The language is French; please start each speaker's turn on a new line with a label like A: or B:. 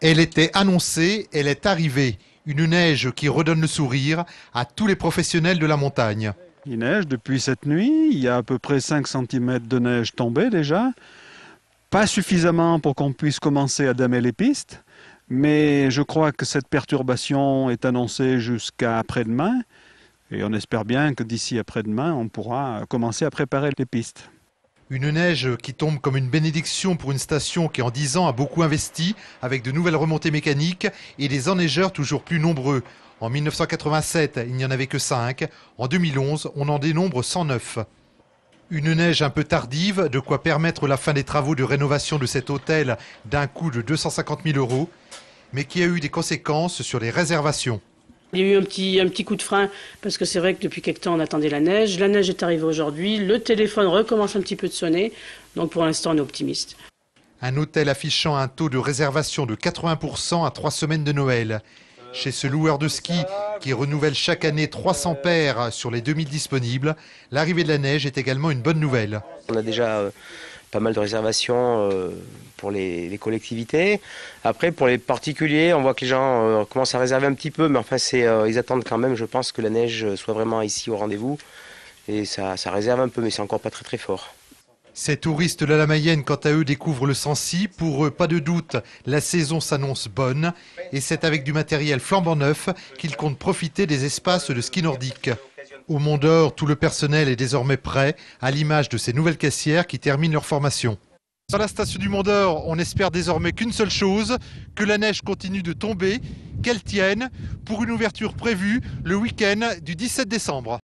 A: Elle était annoncée, elle est arrivée. Une neige qui redonne le sourire à tous les professionnels de la montagne.
B: Il neige depuis cette nuit, il y a à peu près 5 cm de neige tombée déjà. Pas suffisamment pour qu'on puisse commencer à damer les pistes, mais je crois que cette perturbation est annoncée jusqu'à après-demain. Et on espère bien que d'ici après-demain, on pourra commencer à préparer les pistes.
A: Une neige qui tombe comme une bénédiction pour une station qui en 10 ans a beaucoup investi avec de nouvelles remontées mécaniques et des enneigeurs toujours plus nombreux. En 1987, il n'y en avait que 5. En 2011, on en dénombre 109. Une neige un peu tardive, de quoi permettre la fin des travaux de rénovation de cet hôtel d'un coût de 250 000 €, mais qui a eu des conséquences sur les réservations.
C: Il y a eu un petit coup de frein parce que c'est vrai que depuis quelque temps on attendait la neige. La neige est arrivée aujourd'hui, le téléphone recommence un petit peu de sonner, donc pour l'instant on est optimiste.
A: Un hôtel affichant un taux de réservation de 80% à 3 semaines de Noël. Chez ce loueur de ski qui renouvelle chaque année 300 paires sur les 2000 disponibles, l'arrivée de la neige est également une bonne nouvelle.
D: On a déjà pas mal de réservations pour les collectivités. Après, pour les particuliers, on voit que les gens commencent à réserver un petit peu, mais enfin, ils attendent quand même, je pense, que la neige soit vraiment ici au rendez-vous. Et ça réserve un peu, mais c'est encore pas très très fort.
A: Ces touristes de la Mayenne, quant à eux, découvrent le Sancy. Pour eux, pas de doute, la saison s'annonce bonne. Et c'est avec du matériel flambant neuf qu'ils comptent profiter des espaces de ski nordique. Au Mont d'Or, tout le personnel est désormais prêt, à l'image de ces nouvelles caissières qui terminent leur formation. Dans la station du Mont d'Or, on espère désormais qu'une seule chose, que la neige continue de tomber, qu'elle tienne, pour une ouverture prévue le week-end du 17 décembre.